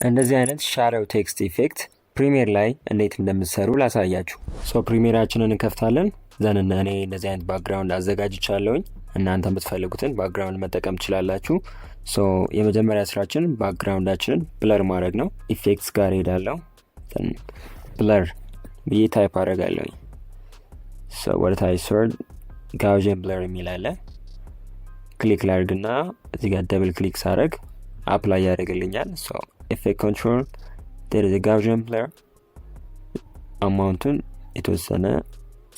እንደዚህ አይነት ሻዶው ቴክስት ኢፌክት ፕሪሚየር ላይ እንዴት እንደምትሰሩ ላሳያችሁ። ፕሪሚየራችንን እንከፍታለን። እኔ እንደዚህ አይነት ባክግራውንድ አዘጋጅቻለሁኝ። እናንተ የምትፈልጉትን ባክግራውንድ መጠቀም ትችላላችሁ። የመጀመሪያ ስራችን ባክግራውንዳችንን ብለር ማድረግ ነው። ኢፌክትስ ጋር ሄዳለሁ። ብለር ብዬ ታይፕ አደርጋለሁኝ። ወደ ታች ስወርድ ጋውዥን ብለር የሚል አለ። ክሊክ ላድርግና እዚህ ጋር ደብል ክሊክ ሳደርግ አፕላይ ያደርግልኛል። ኢፌክት ኮንትሮል ጋውዥን ብለር አማውንቱን የተወሰነ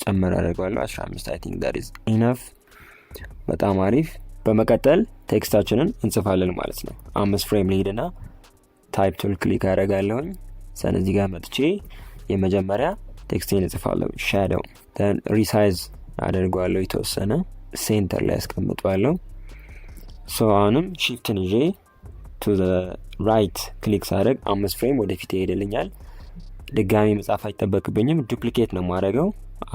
ጨመር አደርገዋለሁ። 15 አይ ቲንክ ዳት ኢዝ ኢነፍ። በጣም አሪፍ። በመቀጠል ቴክስታችንን እንጽፋለን ማለት ነው። 5 ፍሬም ልሂድና ታይፕ ቱል ክሊክ አደርጋለሁኝ። እዚህ ጋር መጥቼ የመጀመሪያ ቴክስቴን እጽፋለሁ። ሻዶው ሪሳይዝ አደርገዋለሁ። የተወሰነ ሴንተር ላይ አስቀምጠዋለሁ። አሁንም ሺፍትን ይዤ ቱ ዘ ራይት ክሊክ ሳደርግ 5 ፍሬም ወደፊት ይሄድልኛል። ድጋሚ መጻፍ አይጠበቅብኝም። ዱፕሊኬት ነው የማደርገው።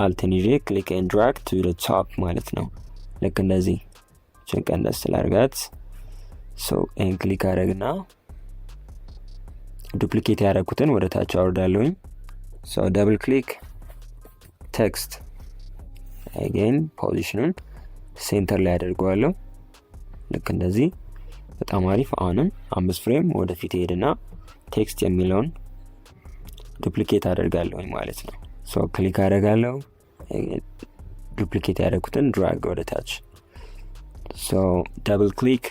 አልትን ይዤ ክሊክ ኤንድ ድራግ ቱ ዘ ቶፕ ማለት ነው። ልክ እንደዚህ ጭንቀንደስ ስላርጋት ይህን ክሊክ አደረግና ዱፕሊኬት ያደረግኩትን ወደ ታች አወርዳለሁኝ። ደብል ክሊክ ቴክስት አጌን ፖዚሽኑን ሴንተር ላይ አደርገዋለሁ። ልክ እንደዚህ በጣም አሪፍ። አሁንም 5 ፍሬም ወደፊት ሄድና ቴክስት የሚለውን ዱፕሊኬት አደርጋለሁኝ ማለት ነው። ክሊክ አደርጋለሁ። ዱፕሊኬት ያደረግኩትን ድራግ ወደ ታች። ደብል ክሊክ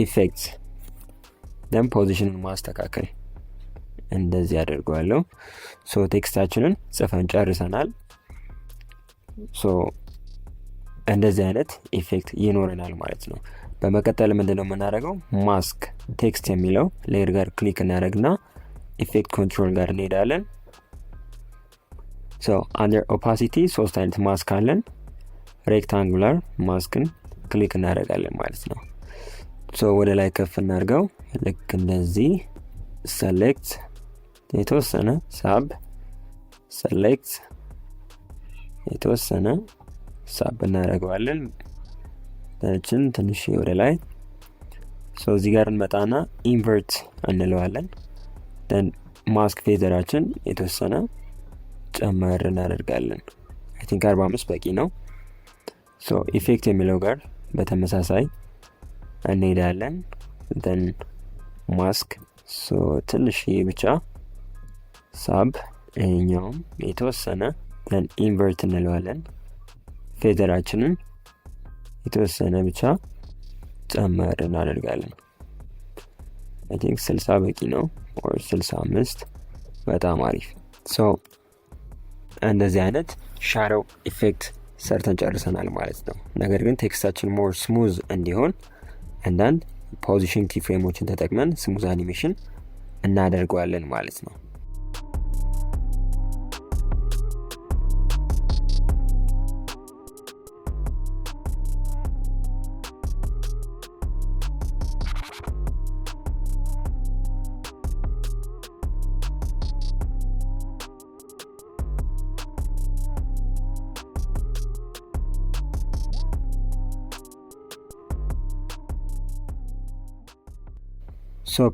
ኢፌክትስ ደን ፖዚሽኑን ማስተካከል እንደዚህ አደርገዋለሁ። ቴክስታችንን ጽፈን ጨርሰናል። እንደዚህ አይነት ኢፌክት ይኖረናል ማለት ነው። በመቀጠል ምንድነው የምናደርገው? ማስክ ቴክስት የሚለው ሌየር ጋር ክሊክ እናደርግና ኢፌክት ኮንትሮል ጋር እንሄዳለን። አንደር ኦፓሲቲ 3 አይነት ማስክ አለን። ሬክታንጉላር ማስክን ክሊክ እናደርጋለን ማለት ነው። ወደ ላይ ከፍ እናድርገው። ልክ እንደዚህ ሰሌክት የተወሰነ ሳብ፣ ሰሌክት የተወሰነ ሳብ እናደርገዋለን። ትንሽ ወደ ላይ እዚህ ጋር እንመጣና ኢንቨርት እንለዋለን። ማስክ ፌዘራችን የተወሰነ ጨመር እናደርጋለን። አይ ቲንክ 45 በቂ ነው። ኢፌክት የሚለው ጋር በተመሳሳይ እንሄዳለን። ማስክ ትንሽ ብቻ ሳብ፣ ይሄኛውም የተወሰነ ኢንቨርት እንለዋለን። ፌዘራችንን የተወሰነ ብቻ ጨመር እናደርጋለን። አይ ቲንክ 60 በቂ ነው፣ ኦር 65። በጣም አሪፍ። እንደዚህ አይነት ሻዶው ኢፌክት ሰርተን ጨርሰናል ማለት ነው። ነገር ግን ቴክስታችን ሞር ስሙዝ እንዲሆን አንዳንድ ፖዚሽን ኪ ፍሬሞችን ተጠቅመን ስሙዝ አኒሜሽን እናደርገዋለን ማለት ነው።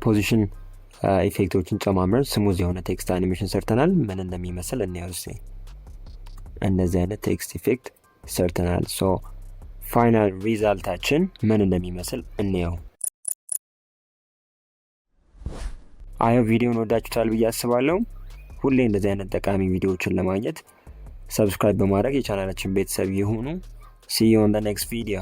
ፖዚሽን ኢፌክቶችን ጨማምረን ስሙዝ የሆነ ቴክስት አኒሜሽን ሰርተናል። ምን እንደሚመስል እንየው እስኪ። እንደዚህ አይነት ቴክስት ኢፌክት ሰርተናል። ፋይናል ሪዛልታችን ምን እንደሚመስል እንየው። አየው ቪዲዮን ወዳችሁታል ብዬ አስባለሁ። ሁሌ እንደዚህ አይነት ጠቃሚ ቪዲዮዎችን ለማግኘት ሰብስክራይብ በማድረግ የቻናላችን ቤተሰብ ይሁኑ። See you on the next video.